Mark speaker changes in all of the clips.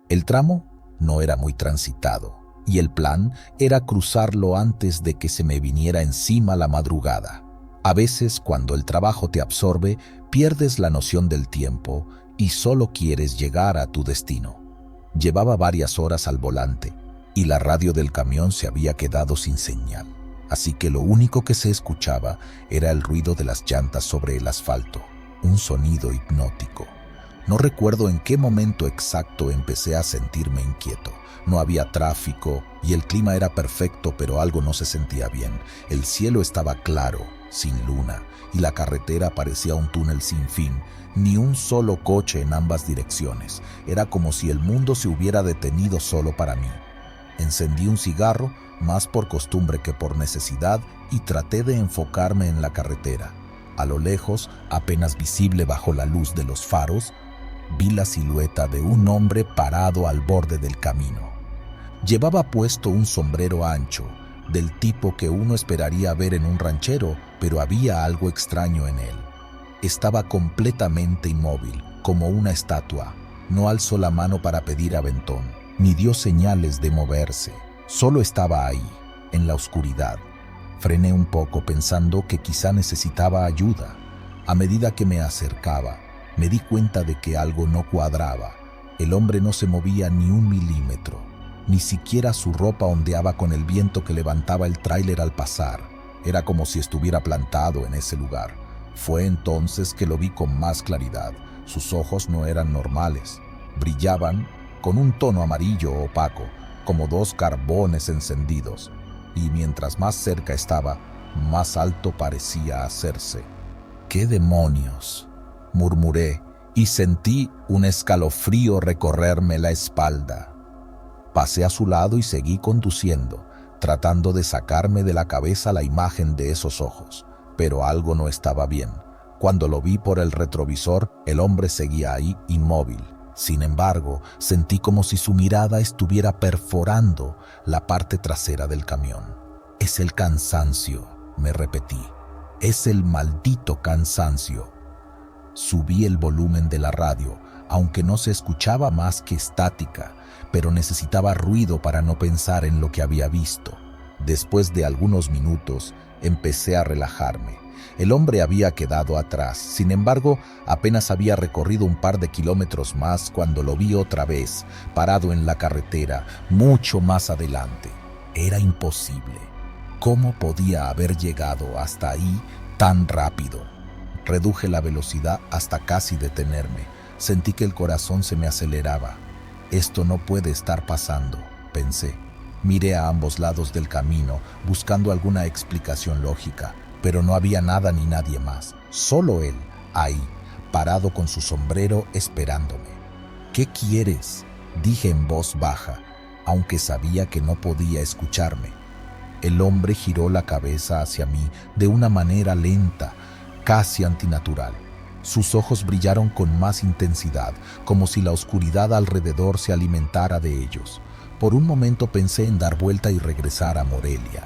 Speaker 1: El tramo no era muy transitado y el plan era cruzarlo antes de que se me viniera encima la madrugada. A veces, cuando el trabajo te absorbe, pierdes la noción del tiempo y solo quieres llegar a tu destino. Llevaba varias horas al volante y la radio del camión se había quedado sin señal, así que lo único que se escuchaba era el ruido de las llantas sobre el asfalto, un sonido hipnótico. No recuerdo en qué momento exacto empecé a sentirme inquieto. No había tráfico y el clima era perfecto, pero algo no se sentía bien. El cielo estaba claro, sin luna, y la carretera parecía un túnel sin fin. Ni un solo coche en ambas direcciones. Era como si el mundo se hubiera detenido solo para mí. Encendí un cigarro, más por costumbre que por necesidad, y traté de enfocarme en la carretera. A lo lejos, apenas visible bajo la luz de los faros, vi la silueta de un hombre parado al borde del camino. Llevaba puesto un sombrero ancho, del tipo que uno esperaría ver en un ranchero, pero había algo extraño en él. Estaba completamente inmóvil, como una estatua. No alzó la mano para pedir aventón, ni dio señales de moverse. Solo estaba ahí, en la oscuridad. Frené un poco pensando que quizá necesitaba ayuda. A medida que me acercaba, me di cuenta de que algo no cuadraba. El hombre no se movía ni un milímetro. Ni siquiera su ropa ondeaba con el viento que levantaba el tráiler al pasar. Era como si estuviera plantado en ese lugar. Fue entonces que lo vi con más claridad. Sus ojos no eran normales. Brillaban con un tono amarillo opaco, como dos carbones encendidos. Y mientras más cerca estaba, más alto parecía hacerse. ¿Qué demonios?, murmuré y sentí un escalofrío recorrerme la espalda. Pasé a su lado y seguí conduciendo, tratando de sacarme de la cabeza la imagen de esos ojos, pero algo no estaba bien. Cuando lo vi por el retrovisor, el hombre seguía ahí inmóvil. Sin embargo, sentí como si su mirada estuviera perforando la parte trasera del camión. «Es el cansancio», me repetí. «Es el maldito cansancio». Subí el volumen de la radio, aunque no se escuchaba más que estática, pero necesitaba ruido para no pensar en lo que había visto. Después de algunos minutos, empecé a relajarme. El hombre había quedado atrás. Sin embargo, apenas había recorrido un par de kilómetros más cuando lo vi otra vez, parado en la carretera, mucho más adelante. Era imposible. ¿Cómo podía haber llegado hasta ahí tan rápido? Reduje la velocidad hasta casi detenerme. Sentí que el corazón se me aceleraba. Esto no puede estar pasando, pensé. Miré a ambos lados del camino, buscando alguna explicación lógica, pero no había nada ni nadie más. Solo él, ahí, parado con su sombrero esperándome. «¿Qué quieres?», dije en voz baja, aunque sabía que no podía escucharme. El hombre giró la cabeza hacia mí de una manera lenta, casi antinatural. Sus ojos brillaron con más intensidad, como si la oscuridad alrededor se alimentara de ellos. Por un momento pensé en dar vuelta y regresar a Morelia,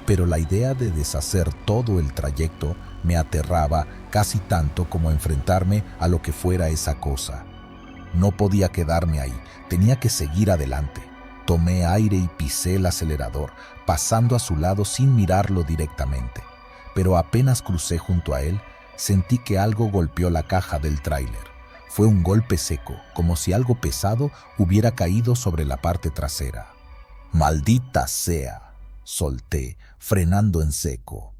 Speaker 1: pero la idea de deshacer todo el trayecto me aterraba casi tanto como enfrentarme a lo que fuera esa cosa. No podía quedarme ahí, tenía que seguir adelante. Tomé aire y pisé el acelerador, pasando a su lado sin mirarlo directamente. Pero apenas crucé junto a él, sentí que algo golpeó la caja del tráiler. Fue un golpe seco, como si algo pesado hubiera caído sobre la parte trasera. «¡Maldita sea!», solté, frenando en seco.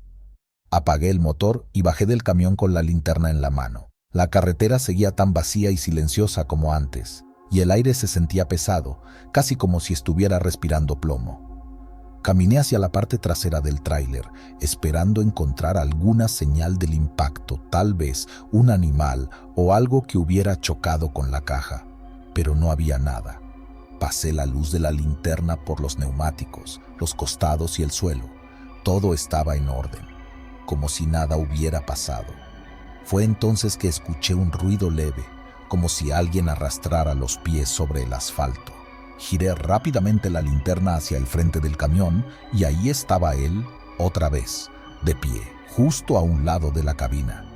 Speaker 1: Apagué el motor y bajé del camión con la linterna en la mano. La carretera seguía tan vacía y silenciosa como antes, y el aire se sentía pesado, casi como si estuviera respirando plomo. Caminé hacia la parte trasera del tráiler, esperando encontrar alguna señal del impacto, tal vez un animal o algo que hubiera chocado con la caja, pero no había nada. Pasé la luz de la linterna por los neumáticos, los costados y el suelo. Todo estaba en orden, como si nada hubiera pasado. Fue entonces que escuché un ruido leve, como si alguien arrastrara los pies sobre el asfalto. Giré rápidamente la linterna hacia el frente del camión y ahí estaba él, otra vez, de pie, justo a un lado de la cabina.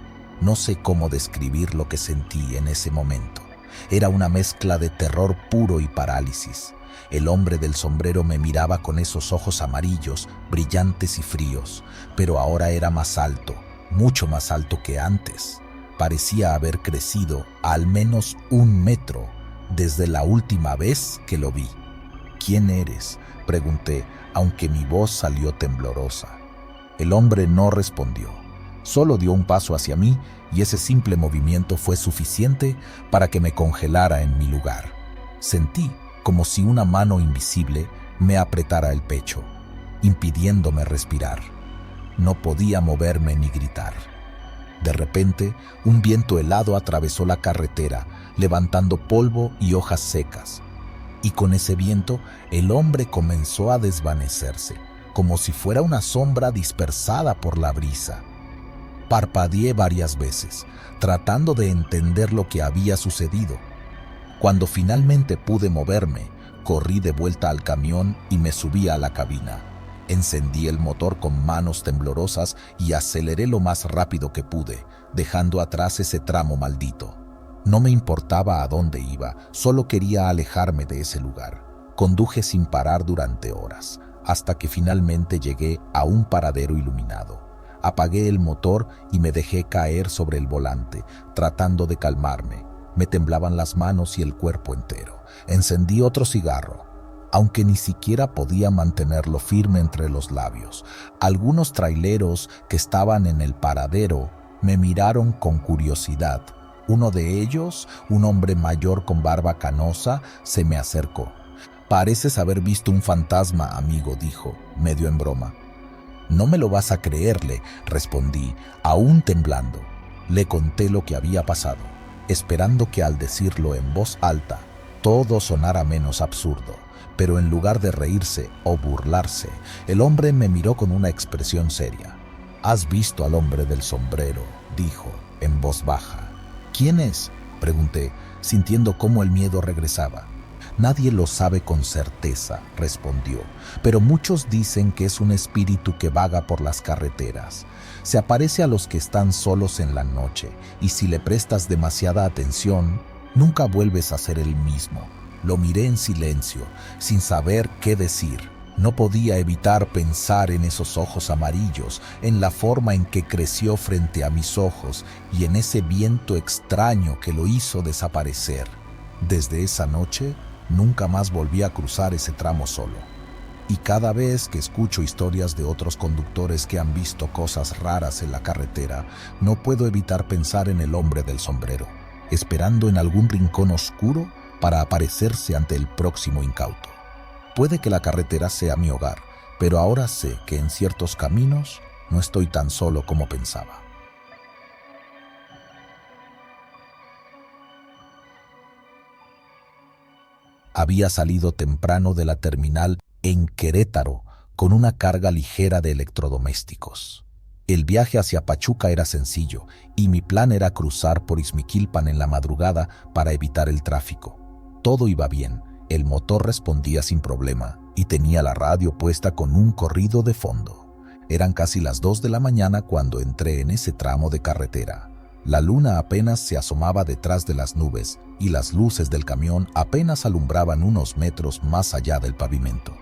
Speaker 1: No sé cómo describir lo que sentí en ese momento. Era una mezcla de terror puro y parálisis. El hombre del sombrero me miraba con esos ojos amarillos, brillantes y fríos, pero ahora era más alto, mucho más alto que antes. Parecía haber crecido al menos 1 metro desde la última vez que lo vi. ¿Quién eres?, pregunté, aunque mi voz salió temblorosa. El hombre no respondió. Solo dio un paso hacia mí y ese simple movimiento fue suficiente para que me congelara en mi lugar. Sentí como si una mano invisible me apretara el pecho, impidiéndome respirar. No podía moverme ni gritar. De repente, un viento helado atravesó la carretera, levantando polvo y hojas secas. Y con ese viento, el hombre comenzó a desvanecerse, como si fuera una sombra dispersada por la brisa. Parpadeé varias veces, tratando de entender lo que había sucedido. Cuando finalmente pude moverme, corrí de vuelta al camión y me subí a la cabina. Encendí el motor con manos temblorosas y aceleré lo más rápido que pude, dejando atrás ese tramo maldito. No me importaba a dónde iba, solo quería alejarme de ese lugar. Conduje sin parar durante horas, hasta que finalmente llegué a un paradero iluminado. Apagué el motor y me dejé caer sobre el volante, tratando de calmarme. Me temblaban las manos y el cuerpo entero. Encendí otro cigarro, aunque ni siquiera podía mantenerlo firme entre los labios. Algunos traileros que estaban en el paradero me miraron con curiosidad. Uno de ellos, un hombre mayor con barba canosa, se me acercó. «Pareces haber visto un fantasma, amigo», dijo, medio en broma. «No me lo vas a creerle», respondí, aún temblando. Le conté lo que había pasado, esperando que al decirlo en voz alta, todo sonara menos absurdo. Pero en lugar de reírse o burlarse, el hombre me miró con una expresión seria. «¿Has visto al hombre del sombrero?», dijo, en voz baja. «¿Quién es?», pregunté, sintiendo cómo el miedo regresaba. «Nadie lo sabe con certeza», respondió, «pero muchos dicen que es un espíritu que vaga por las carreteras. Se aparece a los que están solos en la noche, y si le prestas demasiada atención, nunca vuelves a ser el mismo». Lo miré en silencio, sin saber qué decir. No podía evitar pensar en esos ojos amarillos, en la forma en que creció frente a mis ojos y en ese viento extraño que lo hizo desaparecer. Desde esa noche, nunca más volví a cruzar ese tramo solo. Y cada vez que escucho historias de otros conductores que han visto cosas raras en la carretera, no puedo evitar pensar en el hombre del sombrero, esperando en algún rincón oscuro para aparecerse ante el próximo incauto. Puede que la carretera sea mi hogar, pero ahora sé que en ciertos caminos no estoy tan solo como pensaba. Había salido temprano de la terminal en Querétaro con una carga ligera de electrodomésticos. El viaje hacia Pachuca era sencillo y mi plan era cruzar por Ixmiquilpan en la madrugada para evitar el tráfico. Todo iba bien, el motor respondía sin problema y tenía la radio puesta con un corrido de fondo. Eran casi las 2 de la mañana cuando entré en ese tramo de carretera. La luna apenas se asomaba detrás de las nubes y las luces del camión apenas alumbraban unos metros más allá del pavimento.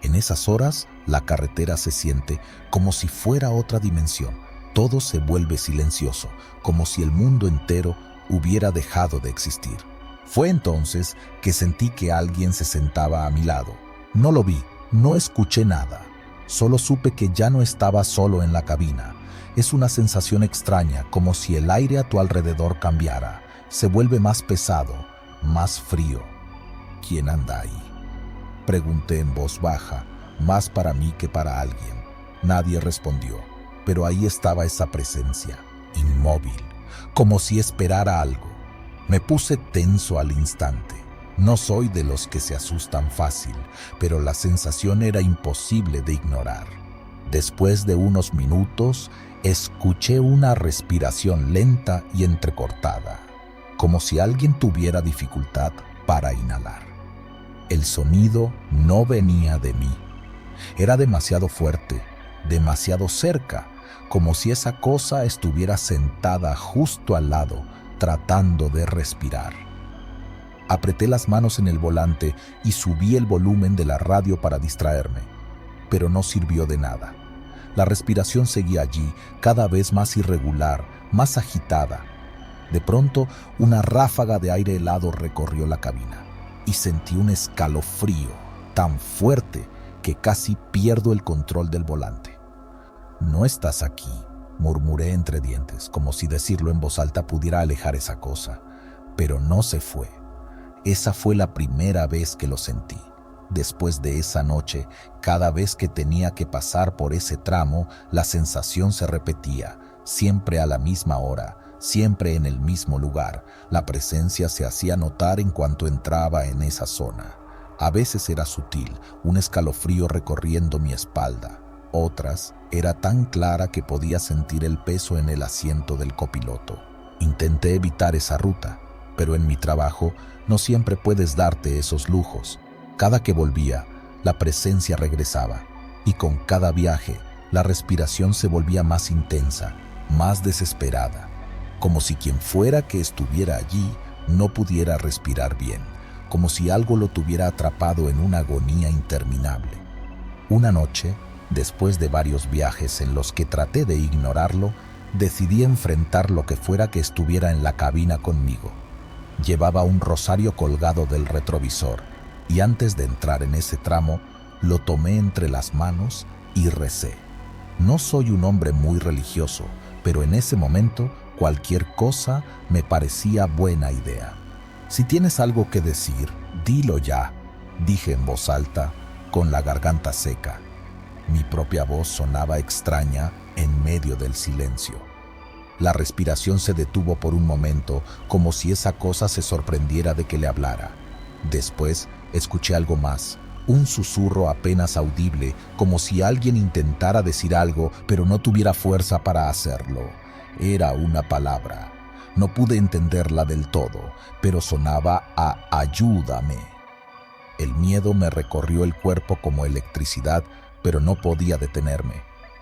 Speaker 1: En esas horas, la carretera se siente como si fuera otra dimensión. Todo se vuelve silencioso, como si el mundo entero hubiera dejado de existir. Fue entonces que sentí que alguien se sentaba a mi lado. No lo vi, no escuché nada. Solo supe que ya no estaba solo en la cabina. Es una sensación extraña, como si el aire a tu alrededor cambiara. Se vuelve más pesado, más frío. ¿Quién anda ahí?, pregunté en voz baja, más para mí que para alguien. Nadie respondió, pero ahí estaba esa presencia, inmóvil, como si esperara algo. Me puse tenso al instante. No soy de los que se asustan fácil, pero la sensación era imposible de ignorar. Después de unos minutos, escuché una respiración lenta y entrecortada, como si alguien tuviera dificultad para inhalar. El sonido no venía de mí. Era demasiado fuerte, demasiado cerca, como si esa cosa estuviera sentada justo al lado, tratando de respirar. Apreté las manos en el volante y subí el volumen de la radio para distraerme, pero no sirvió de nada. La respiración seguía allí, cada vez más irregular, más agitada. De pronto, una ráfaga de aire helado recorrió la cabina y sentí un escalofrío tan fuerte que casi pierdo el control del volante. «No estás aquí», murmuré entre dientes, como si decirlo en voz alta pudiera alejar esa cosa, pero no se fue. Esa fue la primera vez que lo sentí. Después de esa noche, cada vez que tenía que pasar por ese tramo, la sensación se repetía, siempre a la misma hora, siempre en el mismo lugar. La presencia se hacía notar en cuanto entraba en esa zona. A veces era sutil, un escalofrío recorriendo mi espalda. Otras, era tan clara que podía sentir el peso en el asiento del copiloto. Intenté evitar esa ruta, pero en mi trabajo no siempre puedes darte esos lujos. Cada que volvía, la presencia regresaba, y con cada viaje, la respiración se volvía más intensa, más desesperada, como si quien fuera que estuviera allí no pudiera respirar bien, como si algo lo tuviera atrapado en una agonía interminable. Una noche, después de varios viajes en los que traté de ignorarlo, decidí enfrentar lo que fuera que estuviera en la cabina conmigo. Llevaba un rosario colgado del retrovisor y antes de entrar en ese tramo, lo tomé entre las manos y recé. No soy un hombre muy religioso, pero en ese momento cualquier cosa me parecía buena idea. «Si tienes algo que decir, dilo ya», dije en voz alta, con la garganta seca. Mi propia voz sonaba extraña en medio del silencio. La respiración se detuvo por un momento, como si esa cosa se sorprendiera de que le hablara. Después escuché algo más, un susurro apenas audible, como si alguien intentara decir algo, pero no tuviera fuerza para hacerlo. Era una palabra. No pude entenderla del todo, pero sonaba a «ayúdame». El miedo me recorrió el cuerpo como electricidad, pero no podía detenerme.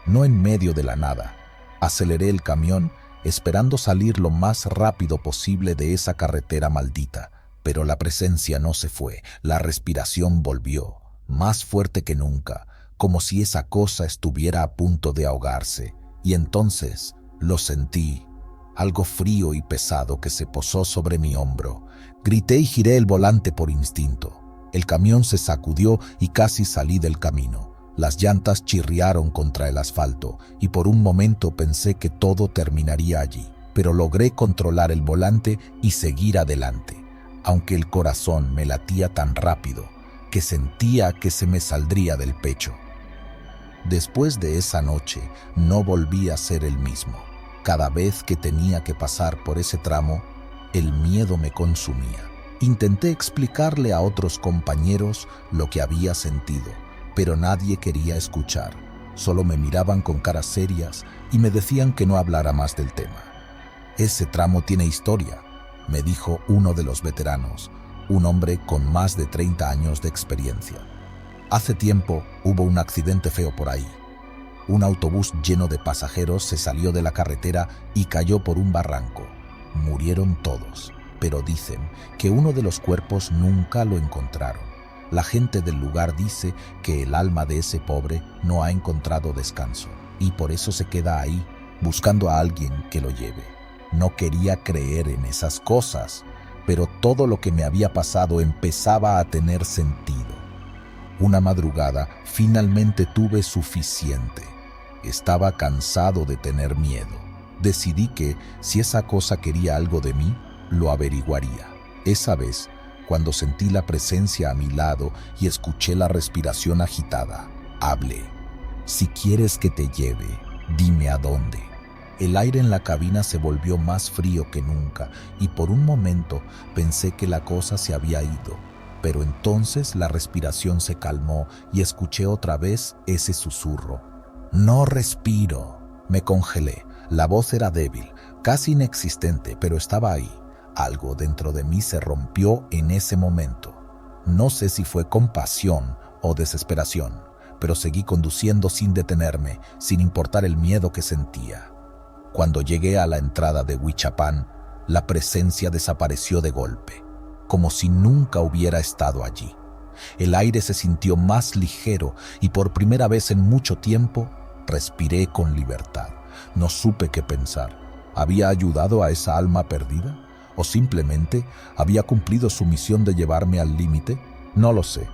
Speaker 1: No en medio de la nada. Aceleré el camión, esperando salir lo más rápido posible de esa carretera maldita. Pero la presencia no se fue, la respiración volvió, más fuerte que nunca, como si esa cosa estuviera a punto de ahogarse. Y entonces lo sentí, algo frío y pesado que se posó sobre mi hombro. Grité y giré el volante por instinto. El camión se sacudió y casi salí del camino. Las llantas chirriaron contra el asfalto y por un momento pensé que todo terminaría allí, pero logré controlar el volante y seguir adelante, aunque el corazón me latía tan rápido que sentía que se me saldría del pecho. Después de esa noche no volví a ser el mismo. Cada vez que tenía que pasar por ese tramo, el miedo me consumía. Intenté explicarle a otros compañeros lo que había sentido, pero nadie quería escuchar. Solo me miraban con caras serias y me decían que no hablara más del tema. «Ese tramo tiene historia», me dijo uno de los veteranos, un hombre con más de 30 años de experiencia. «Hace tiempo hubo un accidente feo por ahí. Un autobús lleno de pasajeros se salió de la carretera y cayó por un barranco. Murieron todos, pero dicen que uno de los cuerpos nunca lo encontraron. La gente del lugar dice que el alma de ese pobre no ha encontrado descanso y por eso se queda ahí, buscando a alguien que lo lleve. No quería creer en esas cosas, pero todo lo que me había pasado empezaba a tener sentido. Una madrugada finalmente tuve suficiente. Estaba cansado de tener miedo. Decidí que, si esa cosa quería algo de mí, lo averiguaría. Esa vez, cuando sentí la presencia a mi lado y escuché la respiración agitada, hablé. «Si quieres que te lleve, dime a dónde». El aire en la cabina se volvió más frío que nunca y por un momento pensé que la cosa se había ido. Pero entonces la respiración se calmó y escuché otra vez ese susurro. «No respiro». Me congelé. La voz era débil, casi inexistente, pero estaba ahí. Algo dentro de mí se rompió en ese momento. No sé si fue compasión o desesperación, pero seguí conduciendo sin detenerme, sin importar el miedo que sentía. Cuando llegué a la entrada de Huichapán, la presencia desapareció de golpe. como si nunca hubiera estado allí. El aire se sintió más ligero y por primera vez en mucho tiempo respiré con libertad. No supe qué pensar. ¿Había ayudado a esa alma perdida? ¿O simplemente había cumplido su misión de llevarme al límite? No lo sé,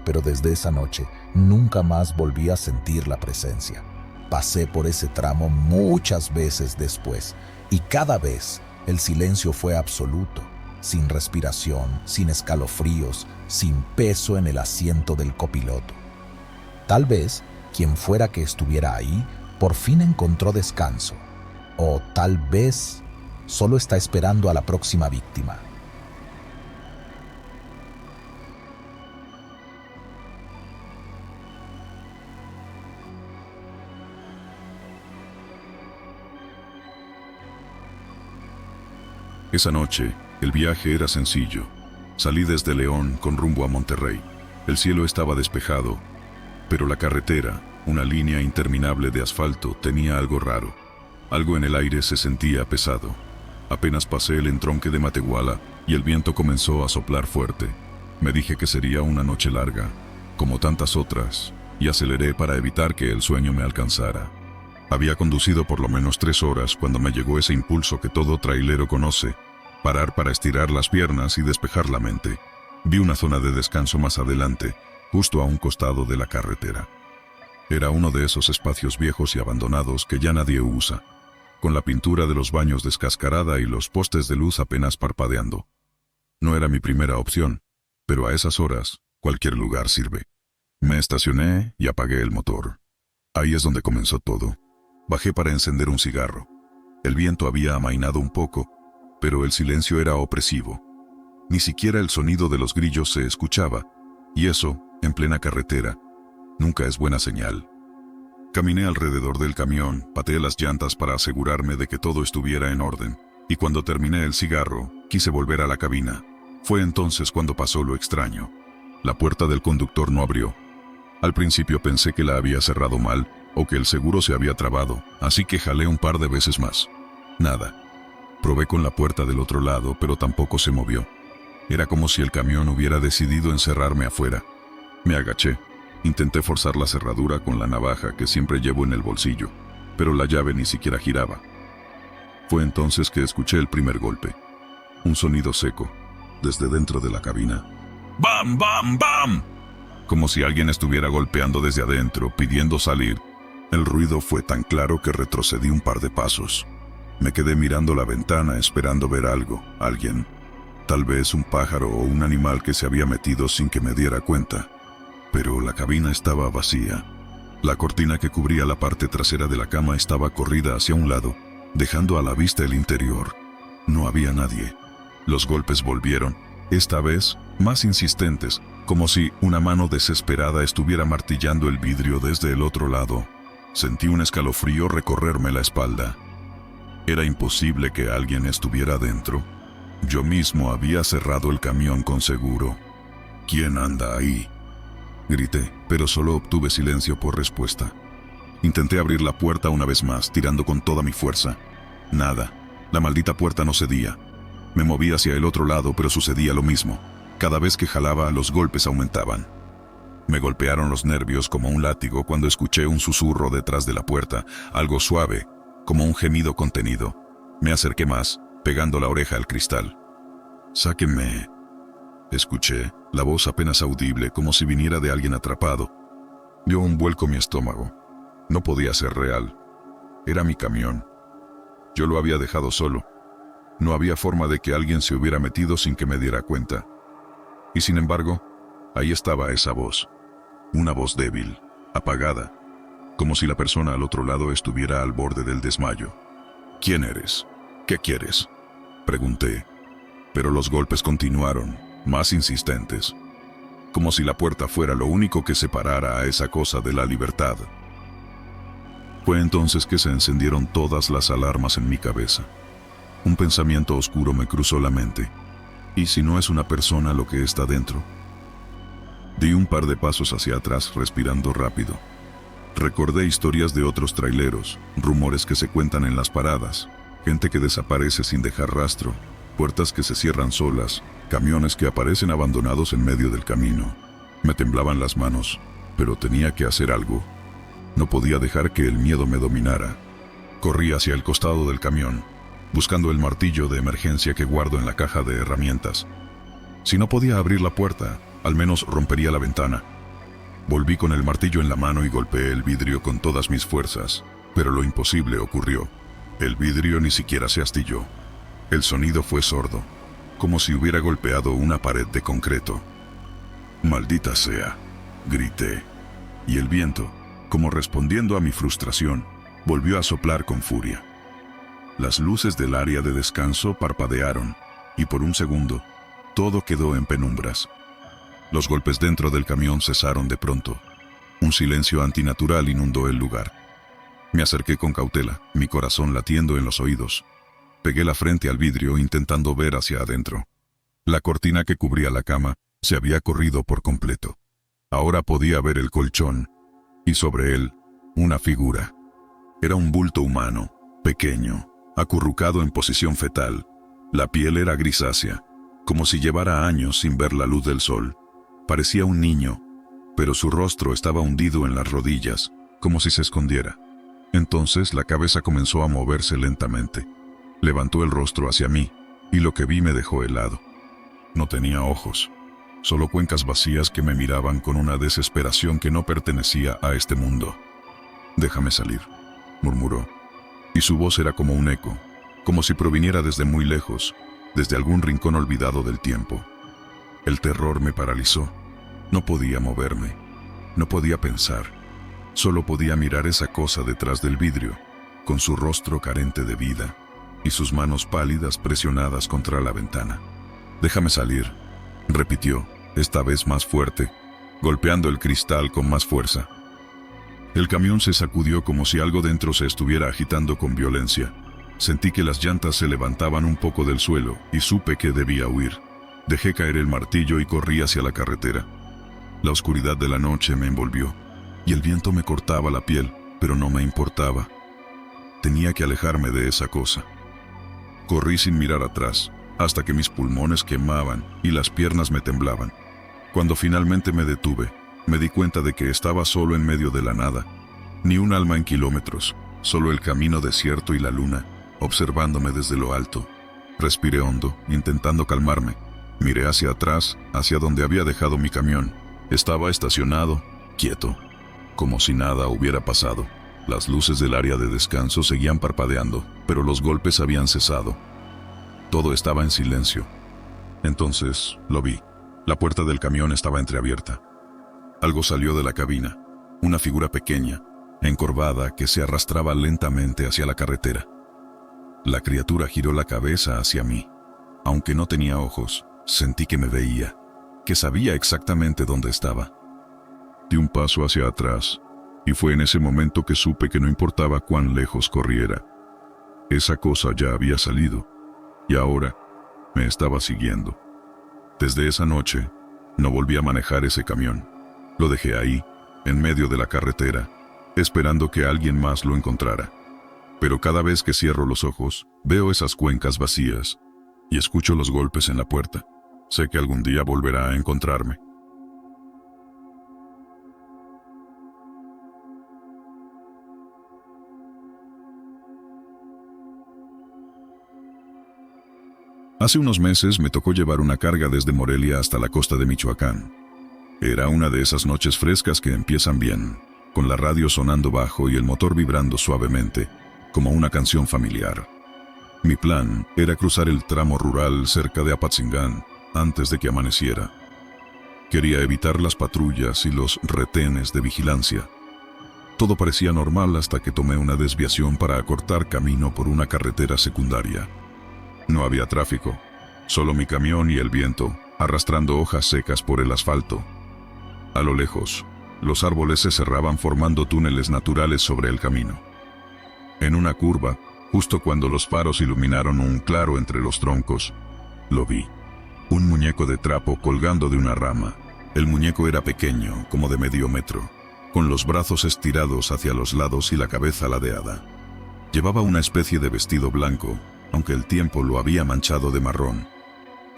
Speaker 1: pero desde esa noche nunca más volví a sentir la presencia. Pasé por ese tramo muchas veces después y cada vez el silencio fue absoluto, sin respiración, sin escalofríos, sin peso en el asiento del copiloto. Tal vez quien fuera que estuviera ahí por fin encontró descanso, o tal vez solo está esperando a la próxima víctima.
Speaker 2: Esa noche, el viaje era sencillo. Salí desde León con rumbo a Monterrey. El cielo estaba despejado, pero la carretera, una línea interminable de asfalto, tenía algo raro. Algo en el aire se sentía pesado. Apenas pasé el entronque de Matehuala y el viento comenzó a soplar fuerte. Me dije que sería una noche larga, como tantas otras, y aceleré para evitar que el sueño me alcanzara. Había conducido por lo menos 3 horas cuando me llegó ese impulso que todo trailero conoce: parar para estirar las piernas y despejar la mente. Vi una zona de descanso más adelante, justo a un costado de la carretera. Era uno de esos espacios viejos y abandonados que ya nadie usa, con la pintura de los baños descascarada y los postes de luz apenas parpadeando. No era mi primera opción, pero a esas horas, cualquier lugar sirve. Me estacioné y apagué el motor. Ahí es donde comenzó todo. Bajé para encender un cigarro. El viento había amainado un poco, pero el silencio era opresivo. Ni siquiera el sonido de los grillos se escuchaba, y eso, en plena carretera, nunca es buena señal. Caminé alrededor del camión, pateé las llantas para asegurarme de que todo estuviera en orden, y cuando terminé el cigarro, quise volver a la cabina. Fue entonces cuando pasó lo extraño. La puerta del conductor no abrió. Al principio pensé que la había cerrado mal, o que el seguro se había trabado, así que jalé un par de veces más. Nada. Probé con la puerta del otro lado, pero tampoco se movió. Era como si el camión hubiera decidido encerrarme afuera. Me agaché. Intenté forzar la cerradura con la navaja que siempre llevo en el bolsillo, pero la llave ni siquiera giraba. Fue entonces que escuché el primer golpe. Un sonido seco, desde dentro de la cabina. ¡Bam, bam, bam! Como si alguien estuviera golpeando desde adentro, pidiendo salir. El ruido fue tan claro que retrocedí un par de pasos. Me quedé mirando la ventana esperando ver algo, alguien. Tal vez un pájaro o un animal que se había metido sin que me diera cuenta. Pero la cabina estaba vacía. La cortina que cubría la parte trasera de la cama estaba corrida hacia un lado, dejando a la vista el interior. No había nadie. Los golpes volvieron, esta vez más insistentes, como si una mano desesperada estuviera martillando el vidrio desde el otro lado. Sentí un escalofrío recorrerme la espalda. Era imposible que alguien estuviera dentro. Yo mismo había cerrado el camión con seguro. ¿Quién anda ahí?, grité, pero solo obtuve silencio por respuesta. Intenté abrir la puerta una vez más, tirando con toda mi fuerza. Nada. La maldita puerta no cedía. Me moví hacia el otro lado, pero sucedía lo mismo. Cada vez que jalaba, los golpes aumentaban. Me golpearon los nervios como un látigo cuando escuché un susurro detrás de la puerta, algo suave, como un gemido contenido. Me acerqué más, pegando la oreja al cristal. «Sáquenme», escuché, la voz apenas audible, como si viniera de alguien atrapado. Dio un vuelco mi estómago. No podía ser real. Era mi camión. Yo lo había dejado solo. No había forma de que alguien se hubiera metido sin que me diera cuenta. Y sin embargo, ahí estaba esa voz. Una voz débil, apagada, como si la persona al otro lado estuviera al borde del desmayo. «¿Quién eres? ¿Qué quieres?», pregunté. Pero los golpes continuaron, más insistentes, como si la puerta fuera lo único que separara a esa cosa de la libertad. Fue entonces que se encendieron todas las alarmas en mi cabeza. Un pensamiento oscuro me cruzó la mente. ¿Y si no es una persona lo que está dentro? Di un par de pasos hacia atrás, respirando rápido. Recordé historias de otros traileros, rumores que se cuentan en las paradas, gente que desaparece sin dejar rastro, puertas que se cierran solas, Camiones que aparecen abandonados en medio del camino. Me temblaban las manos, pero tenía que hacer algo. No podía dejar que el miedo me dominara. Corrí hacia el costado del camión, buscando el martillo de emergencia que guardo en la caja de herramientas. Si no podía abrir la puerta, al menos rompería la ventana. Volví con el martillo en la mano y golpeé el vidrio con todas mis fuerzas, pero lo imposible ocurrió. El vidrio ni siquiera se astilló. El sonido fue sordo, como si hubiera golpeado una pared de concreto. «Maldita sea», grité, y el viento, como respondiendo a mi frustración, volvió a soplar con furia. Las luces del área de descanso parpadearon, y por un segundo, todo quedó en penumbras. Los golpes dentro del camión cesaron de pronto. Un silencio antinatural inundó el lugar. Me acerqué con cautela, mi corazón latiendo en los oídos. Pegué la frente al vidrio intentando ver hacia adentro. La cortina que cubría la cama se había corrido por completo. Ahora podía ver el colchón, y sobre él, una figura. Era un bulto humano, pequeño, acurrucado en posición fetal. La piel era grisácea, como si llevara años sin ver la luz del sol. Parecía un niño, pero su rostro estaba hundido en las rodillas, como si se escondiera. Entonces la cabeza comenzó a moverse lentamente. Levantó el rostro hacia mí, y lo que vi me dejó helado. No tenía ojos, solo cuencas vacías que me miraban con una desesperación que no pertenecía a este mundo. «Déjame salir», murmuró, y su voz era como un eco, como si proviniera desde muy lejos, desde algún rincón olvidado del tiempo. El terror me paralizó. No podía moverme, no podía pensar, solo podía mirar esa cosa detrás del vidrio, con su rostro carente de vida y sus manos pálidas presionadas contra la ventana. «Déjame salir», repitió, esta vez más fuerte, golpeando el cristal con más fuerza. El camión se sacudió como si algo dentro se estuviera agitando con violencia. Sentí que las llantas se levantaban un poco del suelo y supe que debía huir. Dejé caer el martillo y corrí hacia la carretera. La oscuridad de la noche me envolvió, y el viento me cortaba la piel, pero no me importaba. Tenía que alejarme de esa cosa. Corrí sin mirar atrás, hasta que mis pulmones quemaban y las piernas me temblaban. Cuando finalmente me detuve, me di cuenta de que estaba solo en medio de la nada. Ni un alma en kilómetros, solo el camino desierto y la luna, observándome desde lo alto. Respiré hondo, intentando calmarme. Miré hacia atrás, hacia donde había dejado mi camión. Estaba estacionado, quieto, como si nada hubiera pasado. Las luces del área de descanso seguían parpadeando, pero los golpes habían cesado. Todo estaba en silencio. Entonces, lo vi. La puerta del camión estaba entreabierta. Algo salió de la cabina, una figura pequeña, encorvada, que se arrastraba lentamente hacia la carretera. La criatura giró la cabeza hacia mí. Aunque no tenía ojos, sentí que me veía, que sabía exactamente dónde estaba. Di un paso hacia atrás, y fue en ese momento que supe que no importaba cuán lejos corriera. Esa cosa ya había salido, y ahora me estaba siguiendo. Desde esa noche, no volví a manejar ese camión. Lo dejé ahí, en medio de la carretera, esperando que alguien más lo encontrara. Pero cada vez que cierro los ojos, veo esas cuencas vacías y escucho los golpes en la puerta. Sé que algún día volverá a encontrarme. Hace unos meses me tocó llevar una carga desde Morelia hasta la costa de Michoacán. Era una de esas noches frescas que empiezan bien, con la radio sonando bajo y el motor vibrando suavemente, como una canción familiar. Mi plan era cruzar el tramo rural cerca de Apatzingán antes de que amaneciera. Quería evitar las patrullas y los retenes de vigilancia. Todo parecía normal hasta que tomé una desviación para acortar camino por una carretera secundaria. No había tráfico, solo mi camión y el viento, arrastrando hojas secas por el asfalto. A lo lejos, los árboles se cerraban formando túneles naturales sobre el camino. En una curva, justo cuando los faros iluminaron un claro entre los troncos, lo vi. Un muñeco de trapo colgando de una rama. El muñeco era pequeño, como de medio metro, con los brazos estirados hacia los lados y la cabeza ladeada. Llevaba una especie de vestido blanco, aunque el tiempo lo había manchado de marrón.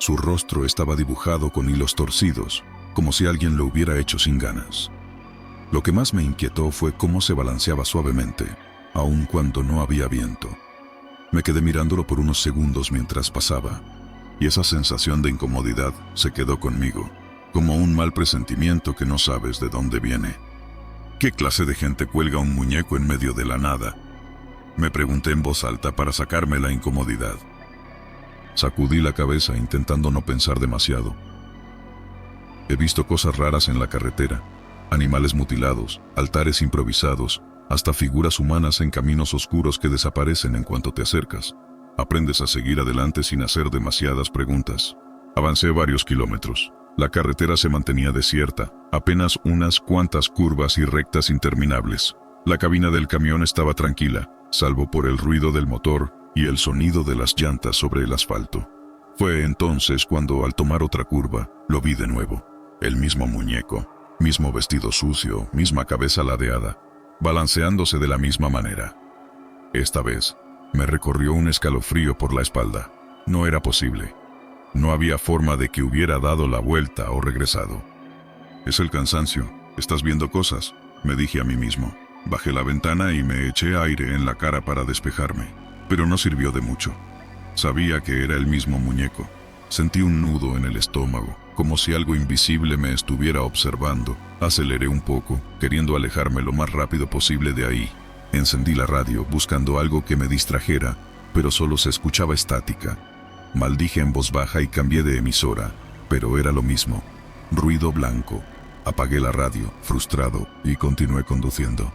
Speaker 2: Su rostro estaba dibujado con hilos torcidos, como si alguien lo hubiera hecho sin ganas. Lo que más me inquietó fue cómo se balanceaba suavemente, aun cuando no había viento. Me quedé mirándolo por unos segundos mientras pasaba, y esa sensación de incomodidad se quedó conmigo, como un mal presentimiento que no sabes de dónde viene. ¿Qué clase de gente cuelga un muñeco en medio de la nada? Me pregunté en voz alta para sacarme la incomodidad. Sacudí la cabeza intentando no pensar demasiado. He visto cosas raras en la carretera, animales mutilados, altares improvisados, hasta figuras humanas en caminos oscuros que desaparecen en cuanto te acercas. Aprendes a seguir adelante sin hacer demasiadas preguntas. Avancé varios kilómetros. La carretera se mantenía desierta, apenas unas cuantas curvas y rectas interminables. La cabina del camión estaba tranquila, salvo por el ruido del motor y el sonido de las llantas sobre el asfalto. Fue entonces cuando, al tomar otra curva, lo vi de nuevo. El mismo muñeco, mismo vestido sucio, misma cabeza ladeada, balanceándose de la misma manera. Esta vez, me recorrió un escalofrío por la espalda. No era posible. No había forma de que hubiera dado la vuelta o regresado. «Es el cansancio. Estás viendo cosas», me dije a mí mismo. Bajé la ventana y me eché aire en la cara para despejarme, pero no sirvió de mucho. Sabía que era el mismo muñeco. Sentí un nudo en el estómago, como si algo invisible me estuviera observando. Aceleré un poco, queriendo alejarme lo más rápido posible de ahí. Encendí la radio, buscando algo que me distrajera, pero solo se escuchaba estática. Maldije en voz baja y cambié de emisora, pero era lo mismo. Ruido blanco. Apagué la radio, frustrado, y continué conduciendo.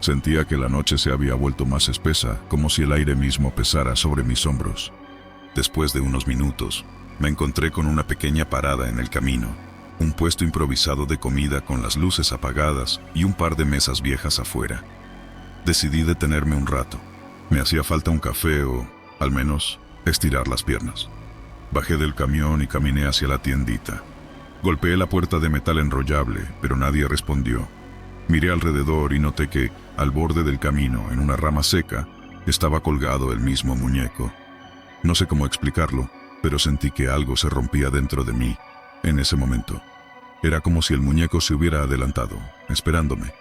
Speaker 2: Sentía que la noche se había vuelto más espesa, como si el aire mismo pesara sobre mis hombros. Después de unos minutos, me encontré con una pequeña parada en el camino. Un puesto improvisado de comida con las luces apagadas y un par de mesas viejas afuera. Decidí detenerme un rato. Me hacía falta un café o, al menos, estirar las piernas. Bajé del camión y caminé hacia la tiendita. Golpeé la puerta de metal enrollable, pero nadie respondió. Miré alrededor y noté que, al borde del camino, en una rama seca, estaba colgado el mismo muñeco. No sé cómo explicarlo, pero sentí que algo se rompía dentro de mí, en ese momento. Era como si el muñeco se hubiera adelantado, esperándome.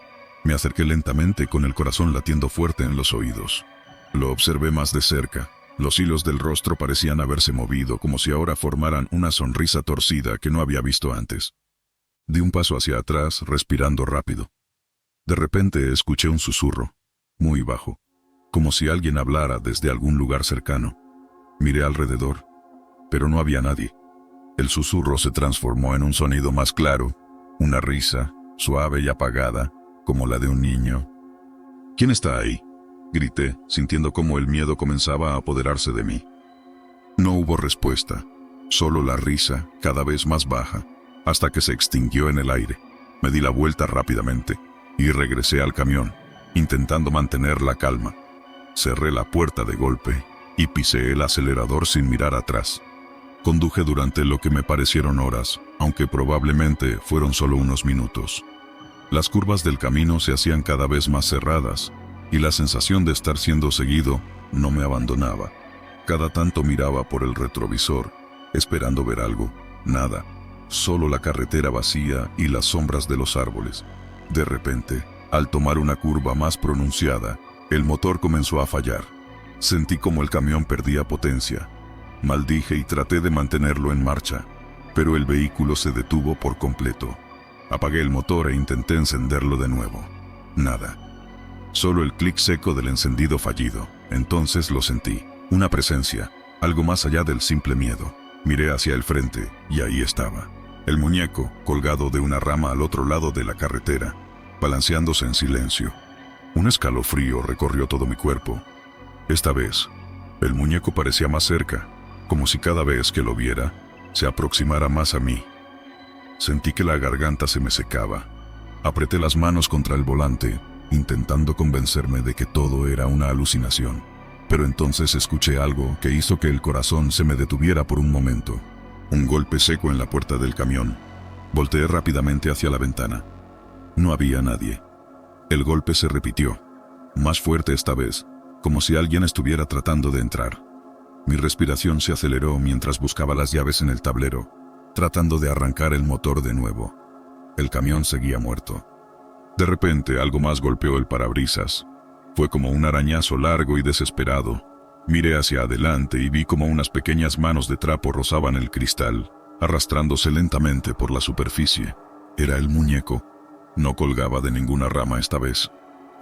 Speaker 2: Me acerqué lentamente con el corazón latiendo fuerte en los oídos. Lo observé más de cerca. Los hilos del rostro parecían haberse movido, como si ahora formaran una sonrisa torcida que no había visto antes. Di un paso hacia atrás, respirando rápido. De repente escuché un susurro, muy bajo, como si alguien hablara desde algún lugar cercano. Miré alrededor, pero no había nadie. El susurro se transformó en un sonido más claro, una risa, suave y apagada, como la de un niño. «¿Quién está ahí?», grité, sintiendo cómo el miedo comenzaba a apoderarse de mí. No hubo respuesta, solo la risa, cada vez más baja, hasta que se extinguió en el aire. Me di la vuelta rápidamente y regresé al camión, intentando mantener la calma. Cerré la puerta de golpe y pisé el acelerador sin mirar atrás. Conduje durante lo que me parecieron horas, aunque probablemente fueron solo unos minutos. Las curvas del camino se hacían cada vez más cerradas, y la sensación de estar siendo seguido no me abandonaba. Cada tanto miraba por el retrovisor, esperando ver algo. Nada, solo la carretera vacía y las sombras de los árboles. De repente, al tomar una curva más pronunciada, el motor comenzó a fallar. Sentí como el camión perdía potencia. Maldije y traté de mantenerlo en marcha, pero el vehículo se detuvo por completo. Apagué el motor e intenté encenderlo de nuevo. Nada. Solo el clic seco del encendido fallido. Entonces lo sentí. Una presencia, algo más allá del simple miedo. Miré hacia el frente y ahí estaba. El muñeco, colgado de una rama al otro lado de la carretera, balanceándose en silencio. Un escalofrío recorrió todo mi cuerpo. Esta vez, el muñeco parecía más cerca, como si cada vez que lo viera, se aproximara más a mí. Sentí que la garganta se me secaba. Apreté las manos contra el volante, intentando convencerme de que todo era una alucinación. Pero entonces escuché algo que hizo que el corazón se me detuviera por un momento. Un golpe seco en la puerta del camión. Volteé rápidamente hacia la ventana. No había nadie. El golpe se repitió, más fuerte esta vez, como si alguien estuviera tratando de entrar. Mi respiración se aceleró mientras buscaba las llaves en el tablero, tratando de arrancar el motor de nuevo. El camión seguía muerto. De repente, algo más golpeó el parabrisas. Fue como un arañazo largo y desesperado. Miré hacia adelante y vi como unas pequeñas manos de trapo rozaban el cristal, arrastrándose lentamente por la superficie. Era el muñeco. No colgaba de ninguna rama esta vez.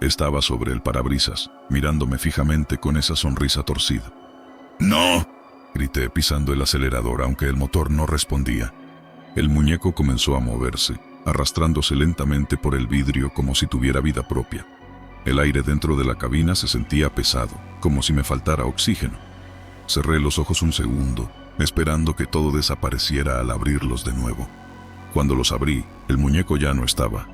Speaker 2: Estaba sobre el parabrisas, mirándome fijamente con esa sonrisa torcida. ¡No!, grité pisando el acelerador aunque el motor no respondía. El muñeco comenzó a moverse, arrastrándose lentamente por el vidrio como si tuviera vida propia. El aire dentro de la cabina se sentía pesado, como si me faltara oxígeno. Cerré los ojos un segundo, esperando que todo desapareciera al abrirlos de nuevo. Cuando los abrí, el muñeco ya no estaba.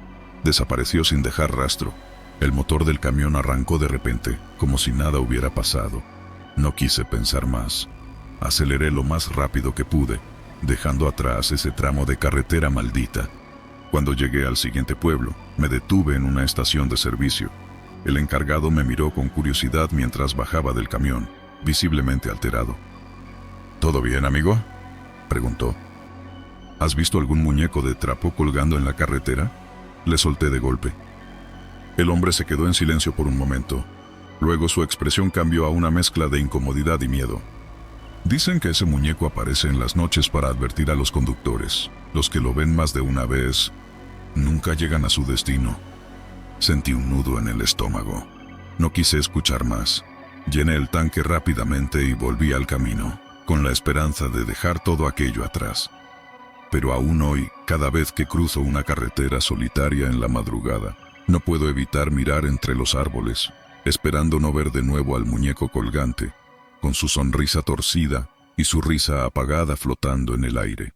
Speaker 2: Desapareció sin dejar rastro. El motor del camión arrancó de repente, como si nada hubiera pasado. No quise pensar más. Aceleré lo más rápido que pude, dejando atrás ese tramo de carretera maldita. Cuando llegué al siguiente pueblo, me detuve en una estación de servicio. El encargado me miró con curiosidad mientras bajaba del camión, visiblemente alterado. ¿Todo bien, amigo?, preguntó. ¿Has visto algún muñeco de trapo colgando en la carretera?, le solté de golpe. El hombre se quedó en silencio por un momento. Luego su expresión cambió a una mezcla de incomodidad y miedo. Dicen que ese muñeco aparece en las noches para advertir a los conductores. Los que lo ven más de una vez nunca llegan a su destino. Sentí un nudo en el estómago. No quise escuchar más. Llené el tanque rápidamente y volví al camino, con la esperanza de dejar todo aquello atrás. Pero aún hoy, cada vez que cruzo una carretera solitaria en la madrugada, no puedo evitar mirar entre los árboles, esperando no ver de nuevo al muñeco colgante, con su sonrisa torcida y su risa apagada flotando en el aire.